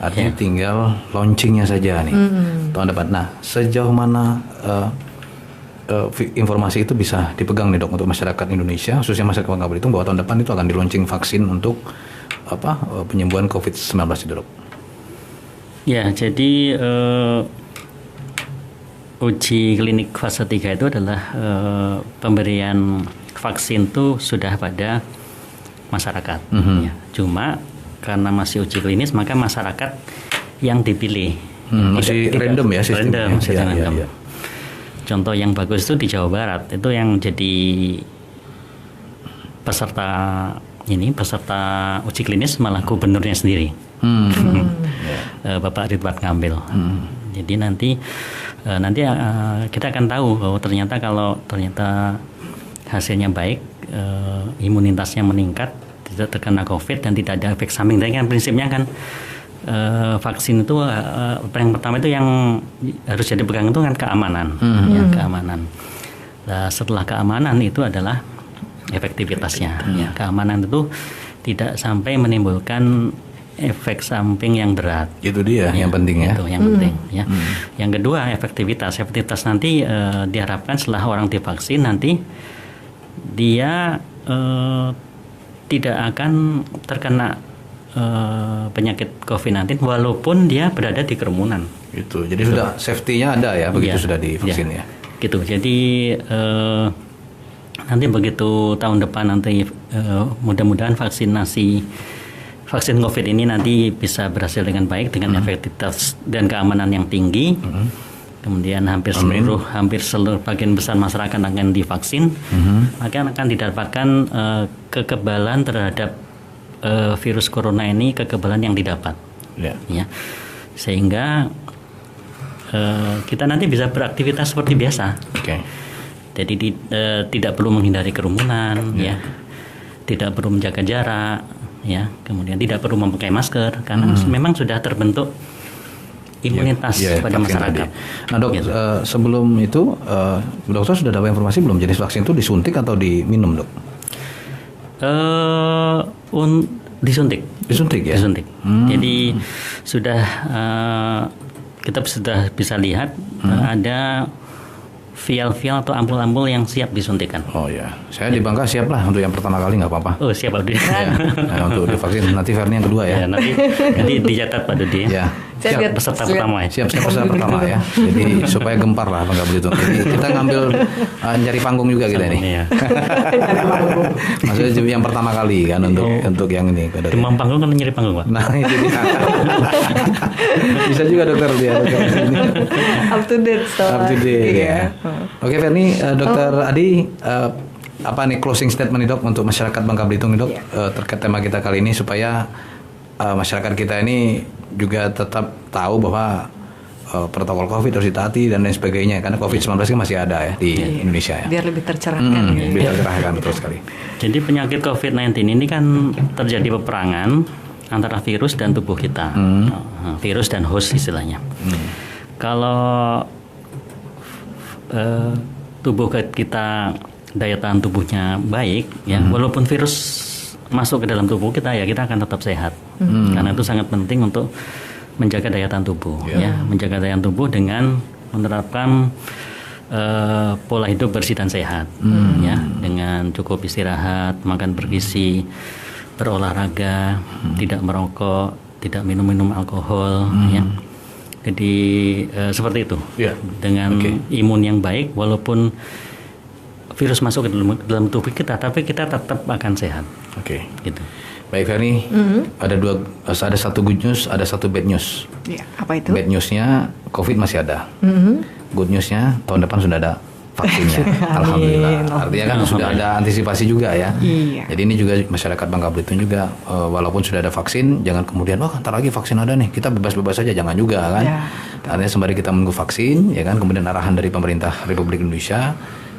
Artinya tinggal launchingnya saja nih. Tahun depan. Nah, sejauh mana informasi itu bisa dipegang nih dok untuk masyarakat Indonesia, khususnya masyarakat Bangka Belitung, bahwa tahun depan itu akan di-launching vaksin untuk penyembuhan COVID-19 itu dok? Ya, jadi uji klinik fase 3 itu adalah pemberian vaksin itu sudah pada masyarakat. Ya. Cuma karena masih uji klinis, maka masyarakat yang dipilih. Masih random ya sistemnya? Random. Ya. Contoh yang bagus itu di Jawa Barat, itu yang jadi peserta uji klinis malah gubernurnya sendiri, Bapak Ridwan Kamil. Jadi nanti kita akan tahu bahwa kalau ternyata hasilnya baik, imunitasnya meningkat, tidak terkena COVID dan tidak ada efek samping. Dan kan prinsipnya kan vaksin itu yang pertama itu yang harus jadi pegang itu kan keamanan, keamanan. Nah, setelah keamanan itu adalah efektivitasnya. Ya, keamanan itu tidak sampai menimbulkan efek samping yang berat. Itu dia yang penting ya. Itu yang penting. Ya. Yang kedua efektivitas nanti diharapkan setelah orang divaksin nanti dia tidak akan terkena penyakit COVID-19 walaupun dia berada di kerumunan. Gitu. Jadi sudah safety-nya ada ya begitu sudah divaksin ya. Gitu. Jadi nanti begitu tahun depan nanti mudah-mudahan vaksin COVID ini nanti bisa berhasil dengan baik dengan efektivitas dan keamanan yang tinggi. Kemudian hampir seluruh bagian besar masyarakat akan divaksin, maka akan didapatkan kekebalan terhadap virus corona ini, kekebalan yang didapat, ya, sehingga kita nanti bisa beraktivitas seperti biasa. Jadi tidak perlu menghindari kerumunan, ya, tidak perlu menjaga jarak, ya, kemudian tidak perlu memakai masker karena memang sudah terbentuk imunitas pada masyarakat. Nah dok, sebelum itu dokter sudah dapat informasi belum jenis vaksin itu disuntik atau diminum dok? Disuntik ya. Disuntik. Jadi sudah kita sudah bisa lihat ada vial-vial atau ampul-ampul yang siap disuntikan. Oh ya, saya di Bangka siap lah untuk yang pertama kali, nggak apa-apa. Oh siap Pak Dudi. Nah, untuk divaksin nanti Verni yang kedua ya. Nanti dicatat Pak Dudi. Ya. Siap peserta pertama ya. Siap peserta pertama ya. Jadi supaya gempar lah Bangka Belitung. Jadi kita ngambil nyari panggung juga kita ini. Iya. Maksudnya yang pertama kali kan untuk yang ini. Demam panggung kan nyari panggung Pak. Nah itu dia. Bisa juga dokter dia. Up to date. Ya. Oke Verni, dokter Adi, apa nih closing statement nih dok untuk masyarakat Bangka Belitung nih dok terkait tema kita kali ini supaya masyarakat kita ini juga tetap tahu bahwa protokol COVID harus ditaati dan lain sebagainya karena COVID-19 kan masih ada ya di Indonesia ya. Biar lebih tercerahkan. Lebih tercerahkan betul sekali. Jadi penyakit COVID-19 ini kan terjadi peperangan antara virus dan tubuh kita, virus dan host istilahnya. Kalau tubuh kita daya tahan tubuhnya baik ya, walaupun virus masuk ke dalam tubuh kita ya kita akan tetap sehat. Karena itu sangat penting untuk menjaga daya tahan tubuh ya, menjaga daya tahan tubuh dengan menerapkan pola hidup bersih dan sehat ya, dengan cukup istirahat, makan bergizi, berolahraga, tidak merokok, tidak minum alkohol ya. Jadi seperti itu. Dengan imun yang baik walaupun virus masuk ke dalam tubuh kita, tapi kita tetap akan sehat. Gitu. Baik Verni, ada satu good news, ada satu bad news. Ya, apa itu? Bad newsnya COVID masih ada. Good newsnya tahun depan sudah ada vaksinnya. Alhamdulillah. Artinya kan sudah ada antisipasi juga ya. Jadi ini juga masyarakat Bangka Belitung juga walaupun sudah ada vaksin, jangan kemudian ntar lagi vaksin ada nih, kita bebas-bebas saja, jangan juga kan. Artinya sembari kita menunggu vaksin ya kan, kemudian arahan dari pemerintah Republik Indonesia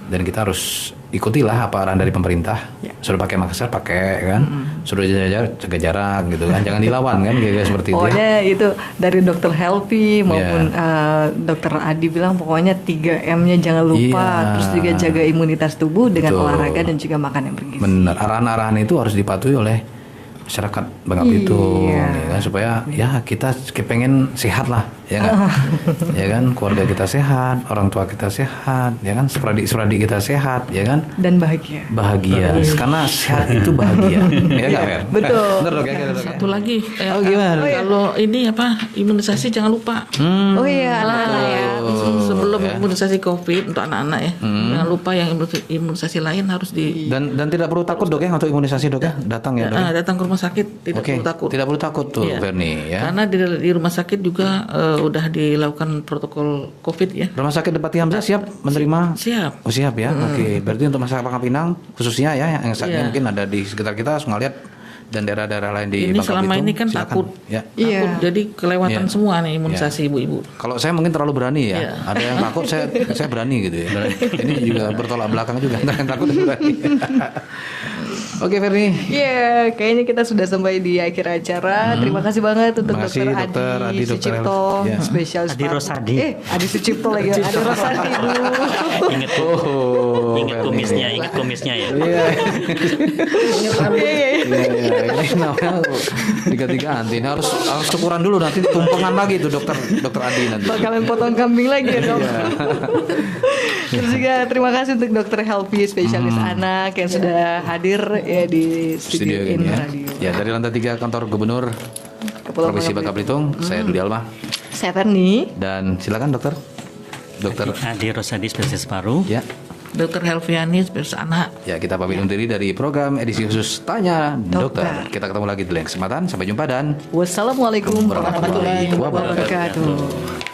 dan kita harus ikutilah apa arahan dari pemerintah. Suruh pakai masker pakai kan, suruh jaga jarak gitu kan, jangan dilawan kan, kayak seperti itu. Pokoknya itu dari Dokter Helvi maupun Dokter Adi bilang pokoknya 3M-nya jangan lupa, terus juga jaga imunitas tubuh dengan olahraga dan juga makan yang bergizi. Benar, arahan-arahan itu harus dipatuhi oleh masyarakat Bangka Belitung, ya kan, supaya ya kita pengen sehat lah, ya kan, ya kan, keluarga kita sehat, orang tua kita sehat, ya kan, suradik kita sehat, ya kan, dan bahagia. Karena sehat itu bahagia, ya kan, Fer? Betul. Bener dong, ya, Satu lagi, gimana? Kalau ini imunisasi jangan lupa. Oh iya, anak-anak ya. Sebelum imunisasi COVID untuk anak-anak ya, jangan lupa yang imunisasi lain harus di. Dan tidak perlu takut dok ya untuk imunisasi dok ya, datang ya dok. Datang ke rumah sakit tidak perlu takut. Tidak perlu takut tuh, Ferni ya. Karena di rumah sakit juga udah dilakukan protokol COVID ya. Rumah sakit Depati Hamzah siap menerima? Siap. Oh siap ya. Oke. Berarti untuk masyarakat Pangkal Pinang khususnya ya yang saat ini mungkin ada di sekitar kita, Sungai Liat dan daerah-daerah lain di ini Bangka selama Belitung, ini kan silakan. takut, Takut. Jadi kelewatan semua nih imunisasi ibu-ibu. Kalau saya mungkin terlalu berani ya. Ada yang takut, saya berani gitu ya. Ini juga bertolak belakang juga. Nggak yang takut berani. Oke Ferni. Iya, kayaknya kita sudah sampai di akhir acara. Terima kasih banget untuk Terima kasih, Dokter Adi, Dokter Sucipto, Ya. spesialis Adi Rosadi. Adi Sucipto lagi. Adi Rosadi, Bu. Ingat kumisnya ya. Iya. Ini namanya diganti-ganti. Ini harus syukuran dulu, nanti tumpengan lagi tuh dokter Adi nanti. Bakalan potong kambing lagi ya dok. Terus juga terima kasih untuk Dokter Helvi, spesialis anak yang sudah hadir ya di studio ini ya. Radio. Ya, dari lantai 3 kantor Gubernur Provinsi Bangka Belitung, saya Dudi Alma. Saya Ferni. Dan silakan dokter. Dokter Adi Rosadi, spesialis paru. Ya. Dokter Helviani spesialis anak. Ya, kita pamit undur diri dari program edisi khusus Tanya Dokter. Kita ketemu lagi di lain kesempatan. Sampai jumpa dan Wassalamualaikum warahmatullahi wabarakatuh.